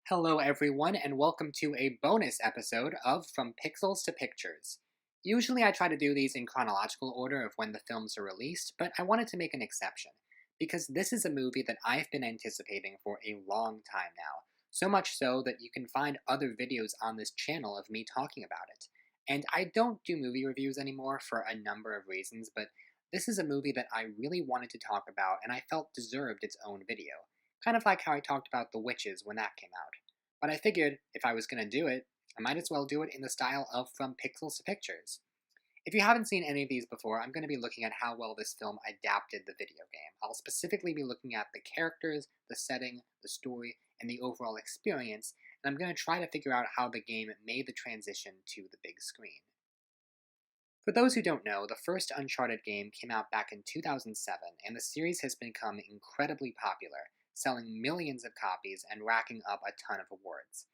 Hello, everyone, and welcome to a bonus episode of From Pixels to Pictures. Usually, I try to do these in chronological order of when the films are released, but I wanted to make an exception because this is a movie that I've been anticipating for a long time now. So much so that you can find other videos on this channel of me talking about it. And I don't do movie reviews anymore for a number of reasons, but this is a movie that I really wanted to talk about and I felt deserved its own video. Kind of like how I talked about The Witches when that came out. But I figured if I was going to do it, I might as well do it in the style of From Pixels to Pictures. If you haven't seen any of these before, I'm going to be looking at how well this film adapted the video game. I'll specifically be looking at the characters, the setting, the story, and the overall experience, and I'm going to try to figure out how the game made the transition to the big screen. For those who don't know, the first Uncharted game came out back in 2007, and the series has become incredibly popular, selling millions of copies and racking up a ton of awards.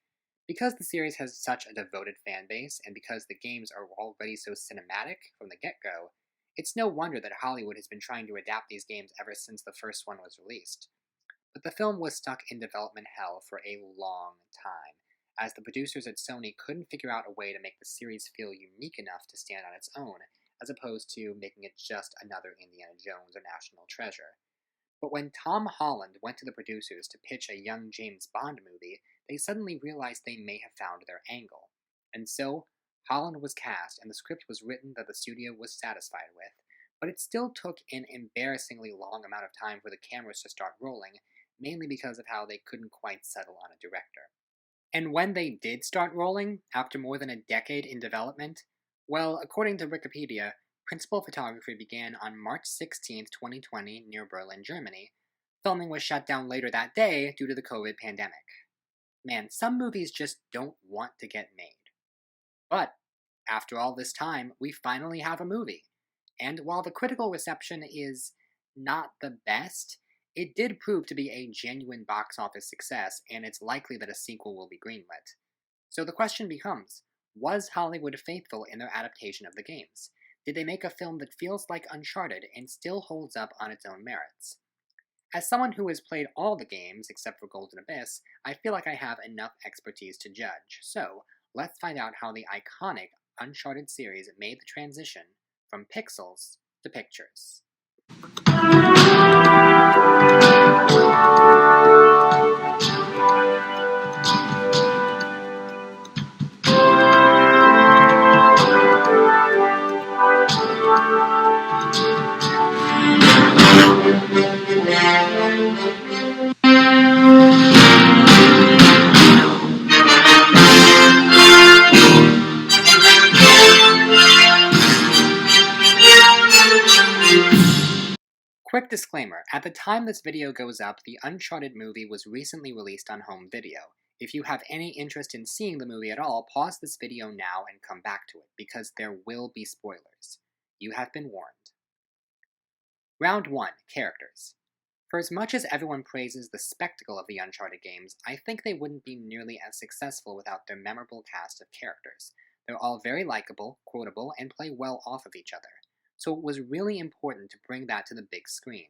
Because the series has such a devoted fan base, and because the games are already so cinematic from the get-go, it's no wonder that Hollywood has been trying to adapt these games ever since the first one was released. But the film was stuck in development hell for a long time, as the producers at Sony couldn't figure out a way to make the series feel unique enough to stand on its own, as opposed to making it just another Indiana Jones or National Treasure. But when Tom Holland went to the producers to pitch a young James Bond movie, they suddenly realized they may have found their angle. And so, Holland was cast and the script was written that the studio was satisfied with, but it still took an embarrassingly long amount of time for the cameras to start rolling, mainly because of how they couldn't quite settle on a director. And when they did start rolling, after more than a decade in development, well, according to Wikipedia, principal photography began on March 16, 2020, near Berlin, Germany. Filming was shut down later that day due to the COVID pandemic. Man, some movies just don't want to get made. But, after all this time, we finally have a movie. And while the critical reception is not the best, it did prove to be a genuine box office success, and it's likely that a sequel will be greenlit. So the question becomes, was Hollywood faithful in their adaptation of the games? Did they make a film that feels like Uncharted and still holds up on its own merits? As someone who has played all the games except for Golden Abyss, I feel like I have enough expertise to judge, so let's find out how the iconic Uncharted series made the transition from pixels to pictures. Quick disclaimer, at the time this video goes up, the Uncharted movie was recently released on home video. If you have any interest in seeing the movie at all, pause this video now and come back to it, because there will be spoilers. You have been warned. Round 1. Characters. For as much as everyone praises the spectacle of the Uncharted games, I think they wouldn't be nearly as successful without their memorable cast of characters. They're all very likable, quotable, and play well off of each other. So it was really important to bring that to the big screen.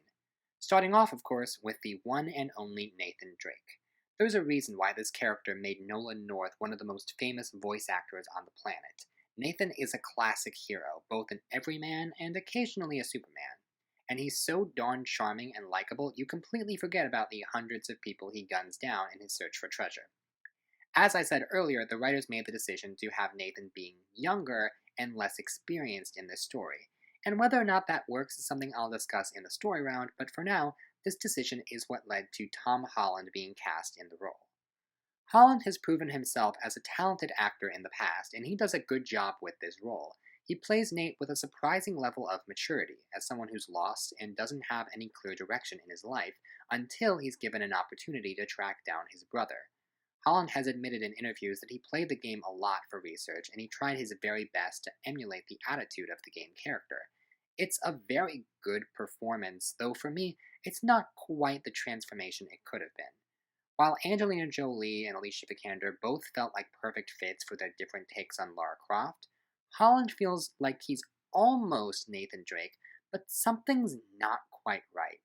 Starting off, of course, with the one and only Nathan Drake. There's a reason why this character made Nolan North one of the most famous voice actors on the planet. Nathan is a classic hero, both an everyman and occasionally a Superman. And he's so darn charming and likable, you completely forget about the hundreds of people he guns down in his search for treasure. As I said earlier, the writers made the decision to have Nathan being younger and less experienced in this story. And whether or not that works is something I'll discuss in the story round, but for now, this decision is what led to Tom Holland being cast in the role. Holland has proven himself as a talented actor in the past, and he does a good job with this role. He plays Nate with a surprising level of maturity, as someone who's lost and doesn't have any clear direction in his life until he's given an opportunity to track down his brother. Holland has admitted in interviews that he played the game a lot for research, and he tried his very best to emulate the attitude of the game character. It's a very good performance, though for me, it's not quite the transformation it could have been. While Angelina Jolie and Alicia Vikander both felt like perfect fits for their different takes on Lara Croft, Holland feels like he's almost Nathan Drake, but something's not quite right.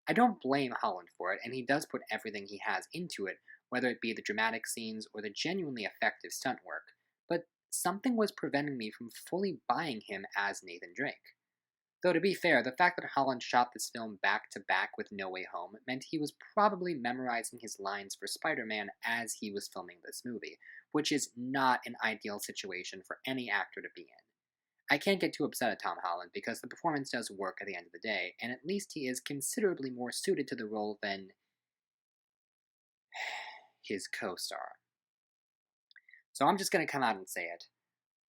I don't blame Holland for it, and he does put everything he has into it, whether it be the dramatic scenes or the genuinely effective stunt work, but something was preventing me from fully buying him as Nathan Drake. Though to be fair, the fact that Holland shot this film back to back with No Way Home meant he was probably memorizing his lines for Spider-Man as he was filming this movie, which is not an ideal situation for any actor to be in. I can't get too upset at Tom Holland because the performance does work at the end of the day, and at least he is considerably more suited to the role than his co-star. So I'm just going to come out and say it.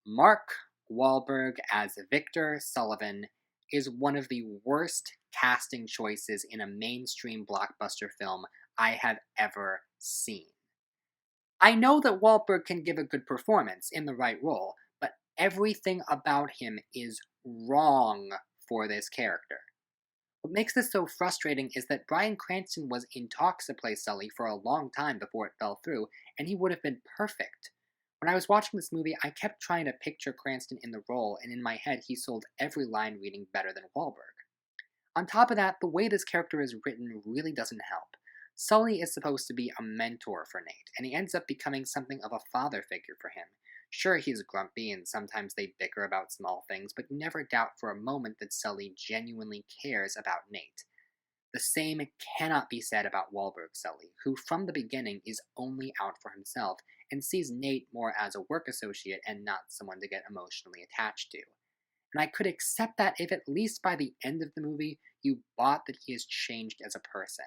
Mark Wahlberg as Victor Sullivan is one of the worst casting choices in a mainstream blockbuster film I have ever seen. I know that Wahlberg can give a good performance in the right role, but everything about him is wrong for this character. What makes this so frustrating is that Bryan Cranston was in talks to play Sully for a long time before it fell through, and he would have been perfect. When I was watching this movie, I kept trying to picture Cranston in the role, and in my head he sold every line reading better than Wahlberg. On top of that, the way this character is written really doesn't help. Sully is supposed to be a mentor for Nate, and he ends up becoming something of a father figure for him. Sure, he's grumpy and sometimes they bicker about small things, but you never doubt for a moment that Sully genuinely cares about Nate. The same cannot be said about Wahlberg's Sully, who from the beginning is only out for himself and sees Nate more as a work associate and not someone to get emotionally attached to. And I could accept that if at least by the end of the movie you bought that he has changed as a person.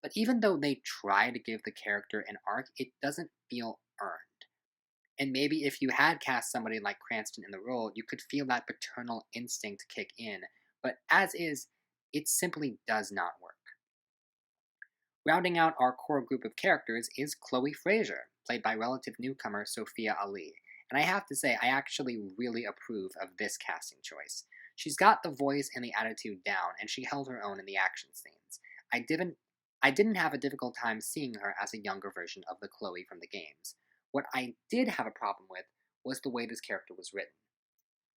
But even though they try to give the character an arc, it doesn't feel earned. And maybe if you had cast somebody like Cranston in the role, you could feel that paternal instinct kick in, but as is, it simply does not work. Rounding out our core group of characters is Chloe Frazier, played by relative newcomer Sophia Ali, and I have to say I actually really approve of this casting choice. She's got the voice and the attitude down, and she held her own in the action scenes. I didn't have a difficult time seeing her as a younger version of the Chloe from the games. What I did have a problem with was the way this character was written.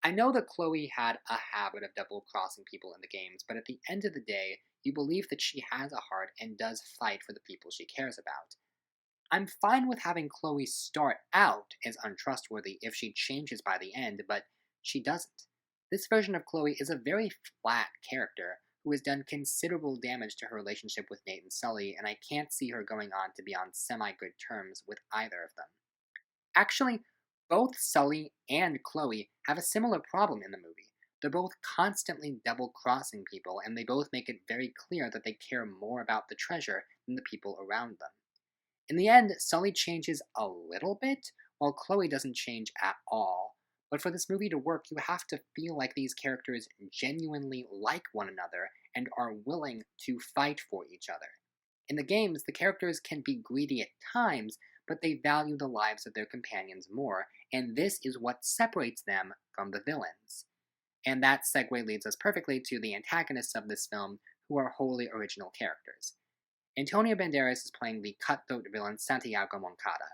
I know that Chloe had a habit of double-crossing people in the games, but at the end of the day, you believe that she has a heart and does fight for the people she cares about. I'm fine with having Chloe start out as untrustworthy if she changes by the end, but she doesn't. This version of Chloe is a very flat character who has done considerable damage to her relationship with Nate and Sully, and I can't see her going on to be on semi-good terms with either of them. Actually, both Sully and Chloe have a similar problem in the movie. They're both constantly double-crossing people, and they both make it very clear that they care more about the treasure than the people around them. In the end, Sully changes a little bit, while Chloe doesn't change at all. But for this movie to work, you have to feel like these characters genuinely like one another and are willing to fight for each other. In the games, the characters can be greedy at times, but they value the lives of their companions more, and this is what separates them from the villains. And that segue leads us perfectly to the antagonists of this film, who are wholly original characters. Antonio Banderas is playing the cutthroat villain Santiago Moncada.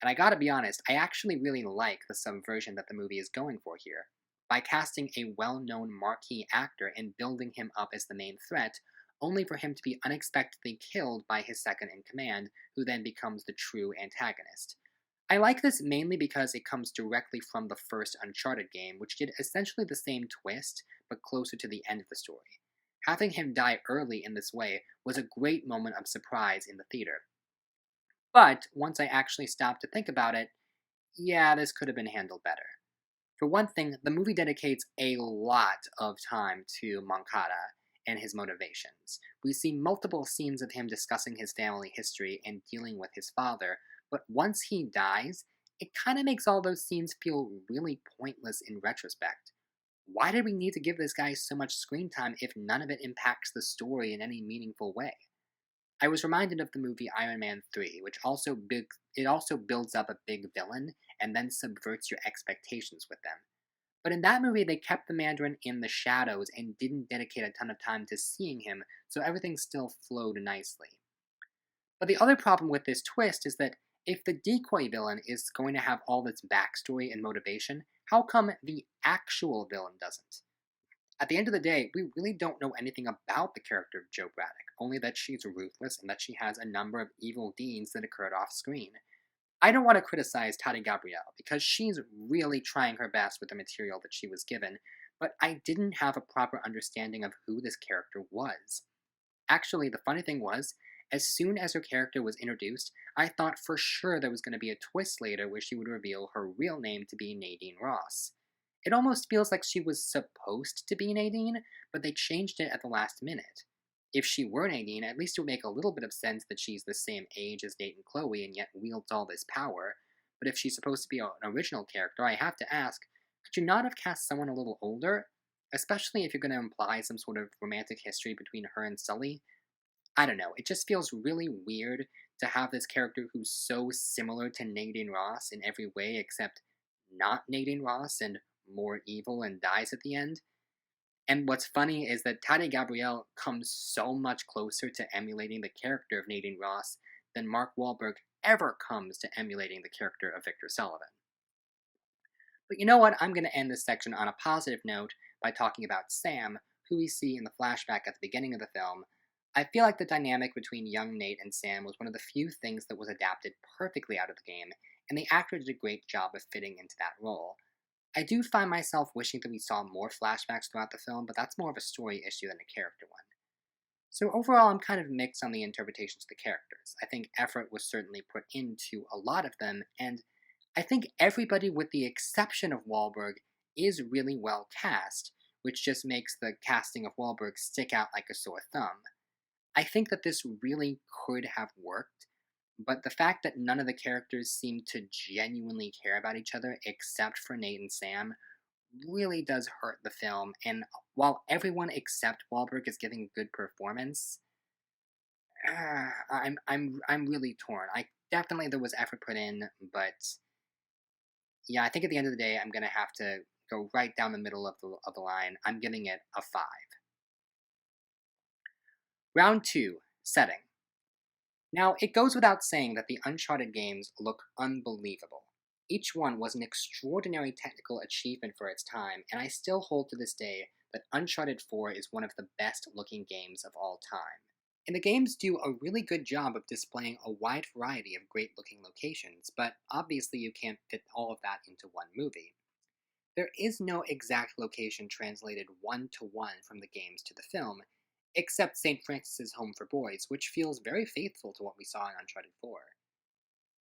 And I gotta be honest, I actually really like the subversion that the movie is going for here. By casting a well-known marquee actor and building him up as the main threat, only for him to be unexpectedly killed by his second-in-command, who then becomes the true antagonist. I like this mainly because it comes directly from the first Uncharted game, which did essentially the same twist, but closer to the end of the story. Having him die early in this way was a great moment of surprise in the theater. But once I actually stopped to think about it, yeah, this could have been handled better. For one thing, the movie dedicates a lot of time to Moncada and his motivations. We see multiple scenes of him discussing his family history and dealing with his father, but once he dies, it kind of makes all those scenes feel really pointless in retrospect. Why did we need to give this guy so much screen time if none of it impacts the story in any meaningful way? I was reminded of the movie Iron Man 3, which also builds up a big villain and then subverts your expectations with them. But in that movie, they kept the Mandarin in the shadows and didn't dedicate a ton of time to seeing him, so everything still flowed nicely. But the other problem with this twist is that if the decoy villain is going to have all this backstory and motivation, how come the actual villain doesn't? At the end of the day, we really don't know anything about the character of Jo Braddock, only that she's ruthless and that she has a number of evil deeds that occurred off screen. I don't want to criticize Tati Gabrielle because she's really trying her best with the material that she was given, but I didn't have a proper understanding of who this character was. Actually, the funny thing was, as soon as her character was introduced, I thought for sure there was going to be a twist later where she would reveal her real name to be Nadine Ross. It almost feels like she was supposed to be Nadine, but they changed it at the last minute. If she were Nadine, at least it would make a little bit of sense that she's the same age as Nate and Chloe and yet wields all this power. But if she's supposed to be an original character, I have to ask, could you not have cast someone a little older? Especially if you're going to imply some sort of romantic history between her and Sully. I don't know, it just feels really weird to have this character who's so similar to Nadine Ross in every way except not Nadine Ross and more evil and dies at the end. And what's funny is that Tati Gabrielle comes so much closer to emulating the character of Nadine Ross than Mark Wahlberg ever comes to emulating the character of Victor Sullivan. But you know what? I'm going to end this section on a positive note by talking about Sam, who we see in the flashback at the beginning of the film. I feel like the dynamic between young Nate and Sam was one of the few things that was adapted perfectly out of the game, and the actor did a great job of fitting into that role. I do find myself wishing that we saw more flashbacks throughout the film, but that's more of a story issue than a character one. So overall, I'm kind of mixed on the interpretations of the characters. I think effort was certainly put into a lot of them, and I think everybody with the exception of Wahlberg is really well cast, which just makes the casting of Wahlberg stick out like a sore thumb. I think that this really could have worked, but the fact that none of the characters seem to genuinely care about each other except for Nate and Sam really does hurt the film, and while everyone except Wahlberg is giving a good performance, I'm really torn. I definitely there was effort put in, but yeah, I think at the end of the day, I'm gonna have to go right down the middle of the line. I'm giving it a 5. Round 2, setting. Now, it goes without saying that the Uncharted games look unbelievable. Each one was an extraordinary technical achievement for its time, and I still hold to this day that Uncharted 4 is one of the best looking games of all time. And the games do a really good job of displaying a wide variety of great looking locations, but obviously you can't fit all of that into one movie. There is no exact location translated one to one from the games to the film, except St. Francis's Home for Boys, which feels very faithful to what we saw in Uncharted 4.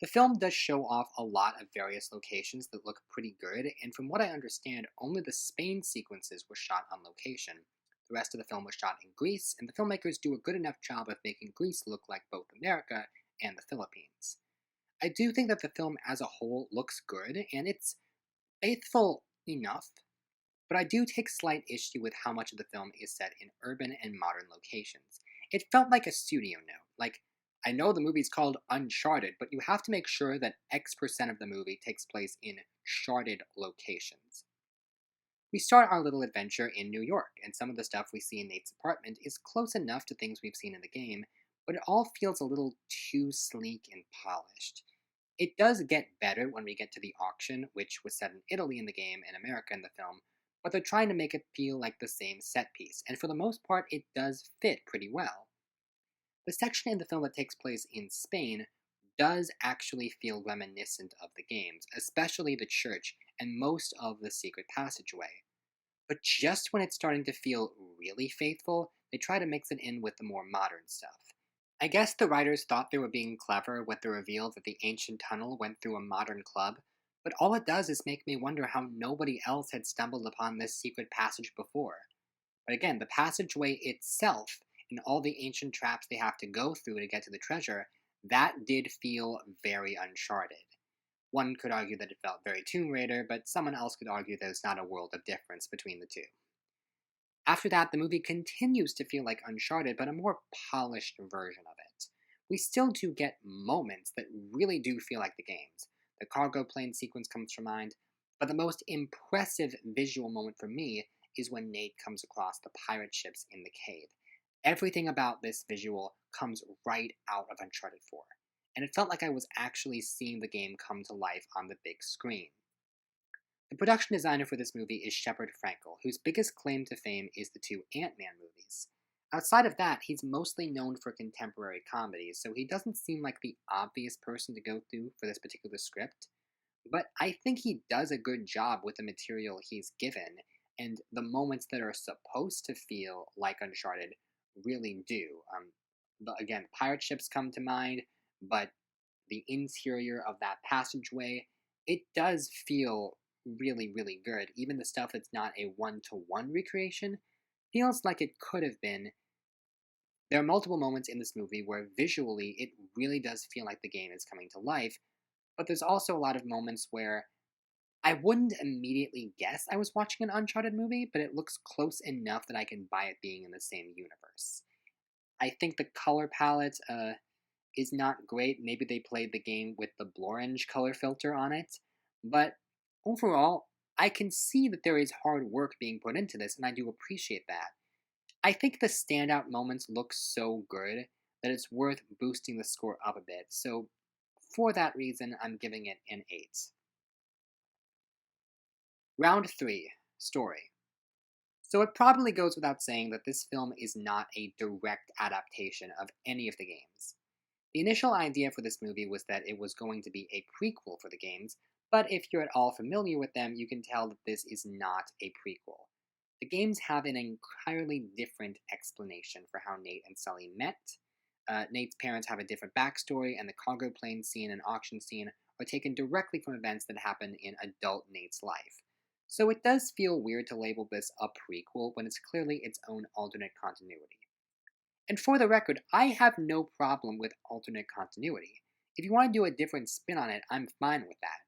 The film does show off a lot of various locations that look pretty good, and from what I understand, only the Spain sequences were shot on location. The rest of the film was shot in Greece, and the filmmakers do a good enough job of making Greece look like both America and the Philippines. I do think that the film as a whole looks good, and it's faithful enough, but I do take slight issue with how much of the film is set in urban and modern locations. It felt like a studio note, like, I know the movie's called Uncharted, but you have to make sure that X% of the movie takes place in charted locations. We start our little adventure in New York, and some of the stuff we see in Nate's apartment is close enough to things we've seen in the game, but it all feels a little too sleek and polished. It does get better when we get to the auction, which was set in Italy in the game and America in the film, but they're trying to make it feel like the same set piece, and for the most part it does fit pretty well. The section in the film that takes place in Spain does actually feel reminiscent of the games, especially the church and most of the secret passageway. But just when it's starting to feel really faithful, they try to mix it in with the more modern stuff. I guess the writers thought they were being clever with the reveal that the ancient tunnel went through a modern club, but all it does is make me wonder how nobody else had stumbled upon this secret passage before. But again, the passageway itself and all the ancient traps they have to go through to get to the treasure, that did feel very Uncharted. One could argue that it felt very Tomb Raider, but someone else could argue there's not a world of difference between the two. After that, the movie continues to feel like Uncharted, but a more polished version of it. We still do get moments that really do feel like the games. The cargo plane sequence comes to mind, but the most impressive visual moment for me is when Nate comes across the pirate ships in the cave. Everything about this visual comes right out of Uncharted 4, and it felt like I was actually seeing the game come to life on the big screen. The production designer for this movie is Shepard Frankel, whose biggest claim to fame is the two Ant-Man movies. Outside of that, he's mostly known for contemporary comedies, so he doesn't seem like the obvious person to go through for this particular script. But I think he does a good job with the material he's given, and the moments that are supposed to feel like Uncharted really do. Again, pirate ships come to mind, but the interior of that passageway, it does feel really, really good. Even the stuff that's not a one-to-one recreation feels like it could have been. There are multiple moments in this movie where visually it really does feel like the game is coming to life, but there's also a lot of moments where I wouldn't immediately guess I was watching an Uncharted movie, but it looks close enough that I can buy it being in the same universe. I think the color palette is not great. Maybe they played the game with the Blorange color filter on it, but overall, I can see that there is hard work being put into this, and I do appreciate that. I think the standout moments look so good that it's worth boosting the score up a bit, so for that reason, I'm giving it an 8. Round 3 Story. So it probably goes without saying that this film is not a direct adaptation of any of the games. The initial idea for this movie was that it was going to be a prequel for the games, but if you're at all familiar with them, you can tell that this is not a prequel. The games have an entirely different explanation for how Nate and Sully met. Nate's parents have a different backstory, and the cargo plane scene and auction scene are taken directly from events that happen in adult Nate's life. So it does feel weird to label this a prequel when it's clearly its own alternate continuity. And for the record, I have no problem with alternate continuity. If you want to do a different spin on it, I'm fine with that.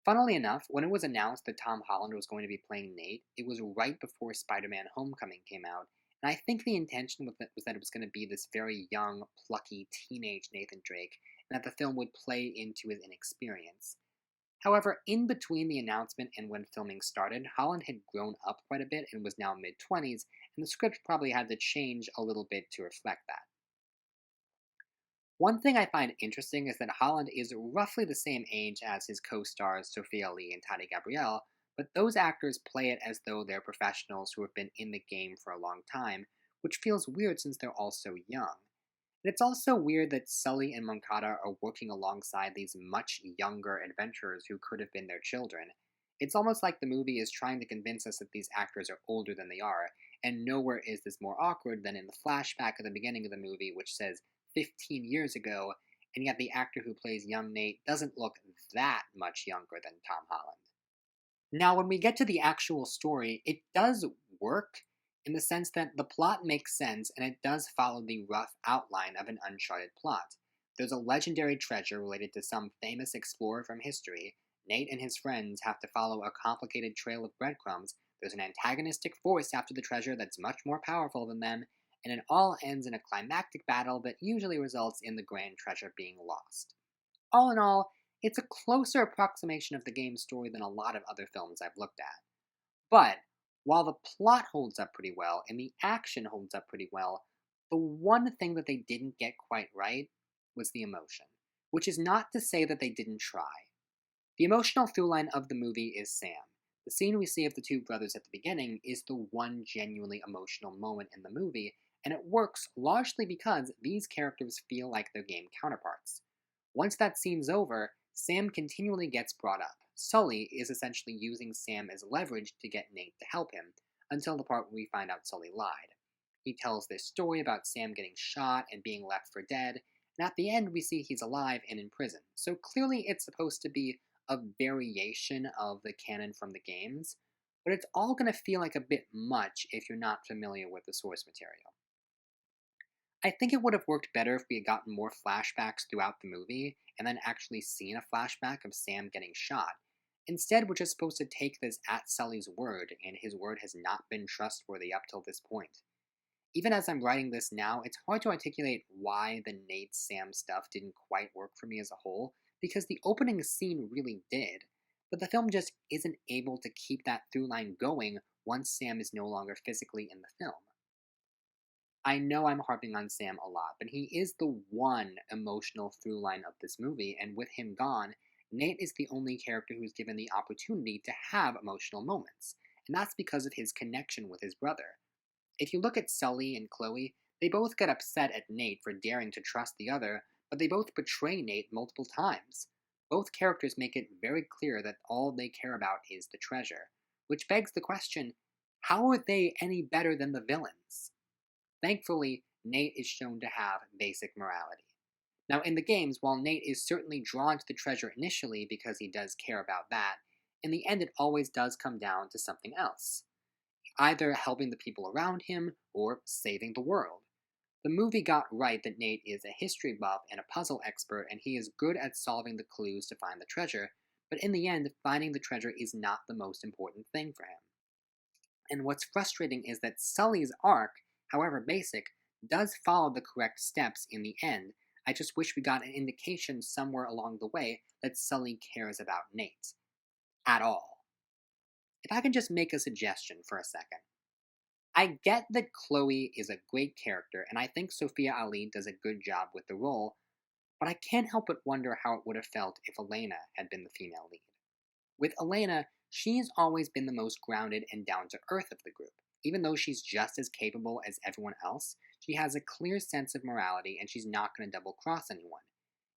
Funnily enough, when it was announced that Tom Holland was going to be playing Nate, it was right before Spider-Man Homecoming came out, and I think the intention was that it was going to be this very young, plucky, teenage Nathan Drake, and that the film would play into his inexperience. However, in between the announcement and when filming started, Holland had grown up quite a bit and was now mid-20s, and the script probably had to change a little bit to reflect that. One thing I find interesting is that Holland is roughly the same age as his co-stars Sophia Lee and Tati Gabrielle, but those actors play it as though they're professionals who have been in the game for a long time, which feels weird since they're all so young. And it's also weird that Sully and Moncada are working alongside these much younger adventurers who could have been their children. It's almost like the movie is trying to convince us that these actors are older than they are, and nowhere is this more awkward than in the flashback at the beginning of the movie, which says 15 years ago, and yet the actor who plays young Nate doesn't look that much younger than Tom Holland. Now, when we get to the actual story, it does work in the sense that the plot makes sense and it does follow the rough outline of an Uncharted plot. There's a legendary treasure related to some famous explorer from history. Nate and his friends have to follow a complicated trail of breadcrumbs. There's an antagonistic force after the treasure that's much more powerful than them, and it all ends in a climactic battle that usually results in the grand treasure being lost. All in all, it's a closer approximation of the game's story than a lot of other films I've looked at. But, while the plot holds up pretty well and the action holds up pretty well, the one thing that they didn't get quite right was the emotion. Which is not to say that they didn't try. The emotional throughline of the movie is Sam. The scene we see of the two brothers at the beginning is the one genuinely emotional moment in the movie, and it works largely because these characters feel like their game counterparts. Once that scene's over, Sam continually gets brought up. Sully is essentially using Sam as leverage to get Nate to help him, until the part where we find out Sully lied. He tells this story about Sam getting shot and being left for dead, and at the end we see he's alive and in prison. So clearly it's supposed to be a variation of the canon from the games, but it's all going to feel like a bit much if you're not familiar with the source material. I think it would have worked better if we had gotten more flashbacks throughout the movie, and then actually seen a flashback of Sam getting shot. Instead, we're just supposed to take this at Sully's word, and his word has not been trustworthy up till this point. Even as I'm writing this now, it's hard to articulate why the Nate-Sam stuff didn't quite work for me as a whole, because the opening scene really did, but the film just isn't able to keep that through line going once Sam is no longer physically in the film. I know I'm harping on Sam a lot, but he is the one emotional through line of this movie, and with him gone, Nate is the only character who's given the opportunity to have emotional moments, and that's because of his connection with his brother. If you look at Sully and Chloe, they both get upset at Nate for daring to trust the other, but they both betray Nate multiple times. Both characters make it very clear that all they care about is the treasure, which begs the question, how are they any better than the villains? Thankfully, Nate is shown to have basic morality. Now, in the games, while Nate is certainly drawn to the treasure initially because he does care about that, in the end it always does come down to something else, either helping the people around him or saving the world. The movie got right that Nate is a history buff and a puzzle expert, and he is good at solving the clues to find the treasure, but in the end, finding the treasure is not the most important thing for him. And what's frustrating is that Sully's arc, however basic, does follow the correct steps in the end. I just wish we got an indication somewhere along the way that Sully cares about Nate. At all. If I can just make a suggestion for a second. I get that Chloe is a great character, and I think Sophia Ali does a good job with the role, but I can't help but wonder how it would have felt if Elena had been the female lead. With Elena, she's always been the most grounded and down-to-earth of the group. Even though she's just as capable as everyone else, she has a clear sense of morality and she's not going to double-cross anyone.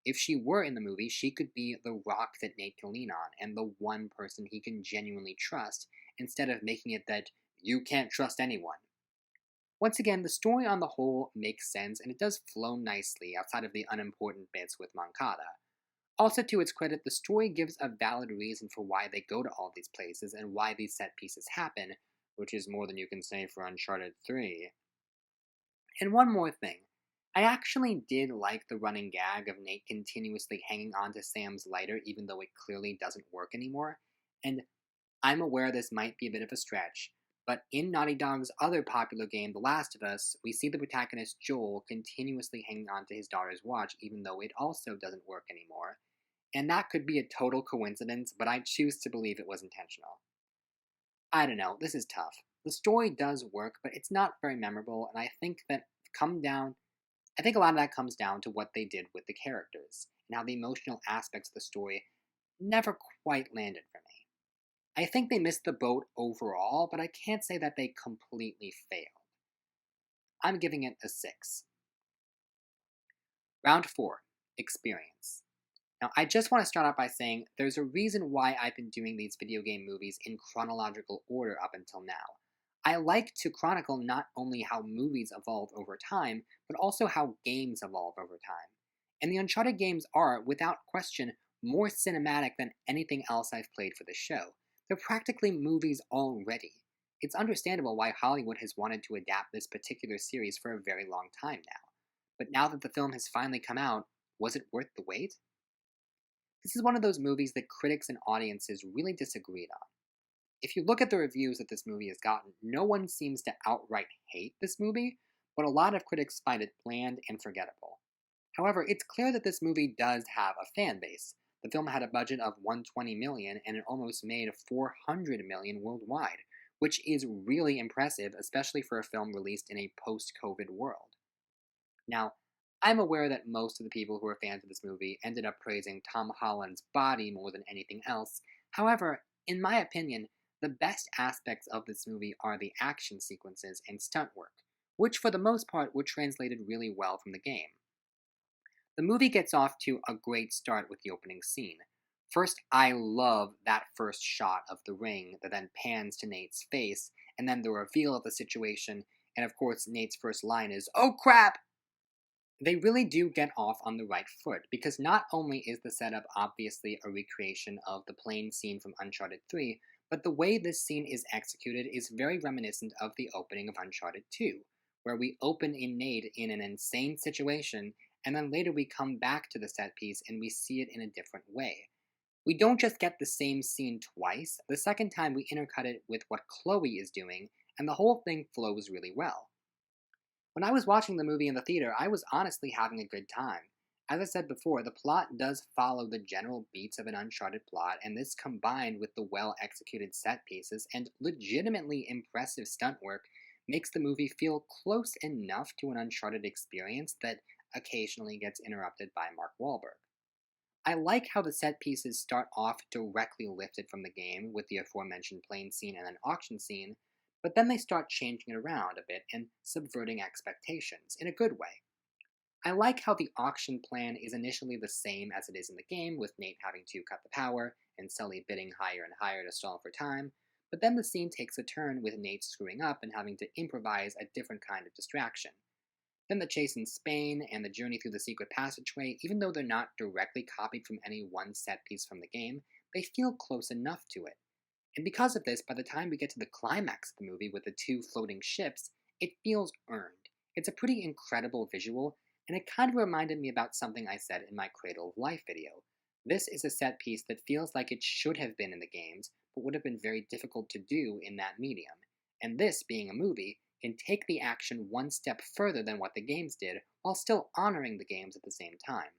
If she were in the movie, she could be the rock that Nate can lean on and the one person he can genuinely trust, instead of making it that you can't trust anyone. Once again, the story on the whole makes sense and it does flow nicely outside of the unimportant bits with Moncada. Also, to its credit, the story gives a valid reason for why they go to all these places and why these set pieces happen, which is more than you can say for Uncharted 3. And one more thing. I actually did like the running gag of Nate continuously hanging on to Sam's lighter even though it clearly doesn't work anymore, and I'm aware this might be a bit of a stretch, but in Naughty Dog's other popular game, The Last of Us, we see the protagonist Joel continuously hanging on to his daughter's watch even though it also doesn't work anymore, and that could be a total coincidence, but I choose to believe it was intentional. I don't know, this is tough. The story does work, but it's not very memorable, and I think a lot of that comes down to what they did with the characters, and how the emotional aspects of the story never quite landed for me. I think they missed the boat overall, but I can't say that they completely failed. I'm giving it a 6. Round 4, Experience. Now, I just want to start out by saying there's a reason why I've been doing these video game movies in chronological order up until now. I like to chronicle not only how movies evolve over time, but also how games evolve over time. And the Uncharted games are, without question, more cinematic than anything else I've played for the show. They're practically movies already. It's understandable why Hollywood has wanted to adapt this particular series for a very long time now. But now that the film has finally come out, was it worth the wait? This is one of those movies that critics and audiences really disagreed on. If you look at the reviews that this movie has gotten, no one seems to outright hate this movie, but a lot of critics find it bland and forgettable. However, it's clear that this movie does have a fan base. The film had a budget of $120 million and it almost made $400 million worldwide, which is really impressive, especially for a film released in a post-COVID world. Now, I'm aware that most of the people who are fans of this movie ended up praising Tom Holland's body more than anything else. However, in my opinion, the best aspects of this movie are the action sequences and stunt work, which for the most part were translated really well from the game. The movie gets off to a great start with the opening scene. First, I love that first shot of the ring that then pans to Nate's face, and then the reveal of the situation, and of course Nate's first line is, "Oh crap!" They really do get off on the right foot, because not only is the setup obviously a recreation of the plane scene from Uncharted 3, but the way this scene is executed is very reminiscent of the opening of Uncharted 2, where we open in Nate in an insane situation, and then later we come back to the set piece and we see it in a different way. We don't just get the same scene twice, the second time we intercut it with what Chloe is doing, and the whole thing flows really well. When I was watching the movie in the theater, I was honestly having a good time. As I said before, the plot does follow the general beats of an Uncharted plot, and this combined with the well-executed set pieces and legitimately impressive stunt work makes the movie feel close enough to an Uncharted experience that occasionally gets interrupted by Mark Wahlberg. I like how the set pieces start off directly lifted from the game with the aforementioned plane scene and an auction scene, but then they start changing it around a bit and subverting expectations in a good way. I like how the auction plan is initially the same as it is in the game, with Nate having to cut the power and Sully bidding higher and higher to stall for time, but then the scene takes a turn with Nate screwing up and having to improvise a different kind of distraction. Then the chase in Spain and the journey through the secret passageway, even though they're not directly copied from any one set piece from the game, they feel close enough to it. And because of this, by the time we get to the climax of the movie with the two floating ships, it feels earned. It's a pretty incredible visual, and it kind of reminded me about something I said in my Cradle of Life video. This is a set piece that feels like it should have been in the games, but would have been very difficult to do in that medium. And this, being a movie, can take the action one step further than what the games did, while still honoring the games at the same time.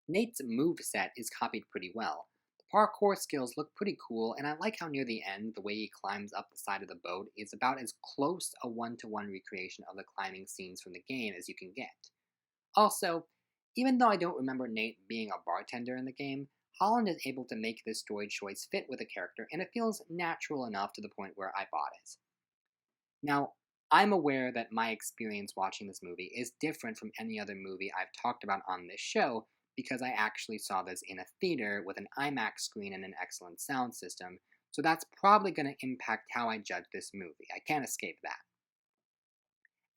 Nate's move set is copied pretty well. The parkour skills look pretty cool, and I like how near the end, the way he climbs up the side of the boat is about as close a one-to-one recreation of the climbing scenes from the game as you can get. Also, even though I don't remember Nate being a bartender in the game, Holland is able to make this story choice fit with the character, and it feels natural enough to the point where I bought it. Now, I'm aware that my experience watching this movie is different from any other movie I've talked about on this show because I actually saw this in a theater with an IMAX screen and an excellent sound system, so that's probably going to impact how I judge this movie. I can't escape that.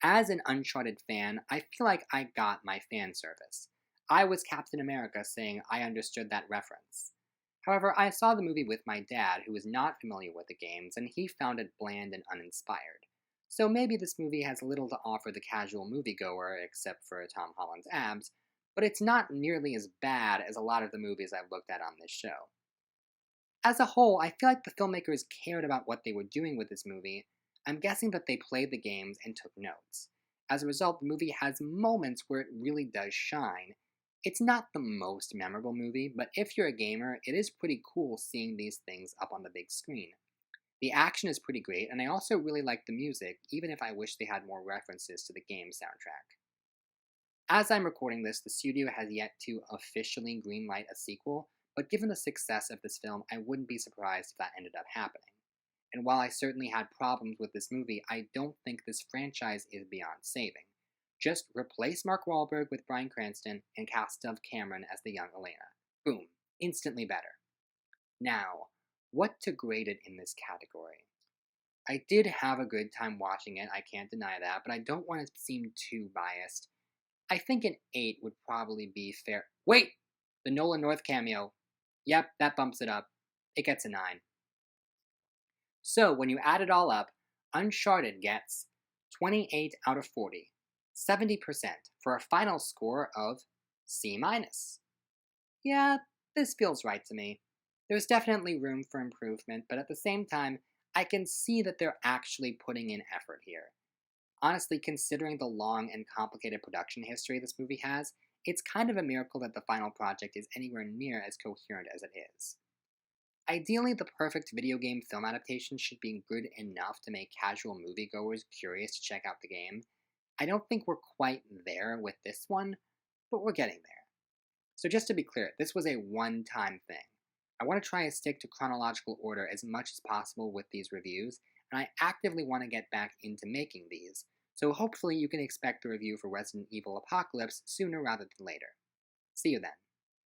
As an Uncharted fan, I feel like I got my fan service. I was Captain America saying I understood that reference. However, I saw the movie with my dad, who was not familiar with the games, and he found it bland and uninspired. So maybe this movie has little to offer the casual moviegoer except for Tom Holland's abs, but it's not nearly as bad as a lot of the movies I've looked at on this show. As a whole, I feel like the filmmakers cared about what they were doing with this movie. I'm guessing that they played the games and took notes. As a result, the movie has moments where it really does shine. It's not the most memorable movie, but if you're a gamer, it is pretty cool seeing these things up on the big screen. The action is pretty great, and I also really like the music, even if I wish they had more references to the game soundtrack. As I'm recording this, the studio has yet to officially greenlight a sequel, but given the success of this film, I wouldn't be surprised if that ended up happening. And while I certainly had problems with this movie, I don't think this franchise is beyond saving. Just replace Mark Wahlberg with Bryan Cranston and cast Dove Cameron as the young Elena. Boom. Instantly better. Now, what to grade it in this category? I did have a good time watching it, I can't deny that, but I don't want to seem too biased. I think an 8 would probably be fair. Wait! The Nolan North cameo. Yep, that bumps it up. It gets a 9. So, when you add it all up, Uncharted gets 28 out of 40, 70%, for a final score of C-. Yeah, this feels right to me. There's definitely room for improvement, but at the same time, I can see that they're actually putting in effort here. Honestly, considering the long and complicated production history this movie has, it's kind of a miracle that the final project is anywhere near as coherent as it is. Ideally, the perfect video game film adaptation should be good enough to make casual moviegoers curious to check out the game. I don't think we're quite there with this one, but we're getting there. So just to be clear, this was a one-time thing. I want to try and stick to chronological order as much as possible with these reviews, and I actively want to get back into making these, so hopefully you can expect the review for Resident Evil Apocalypse sooner rather than later. See you then.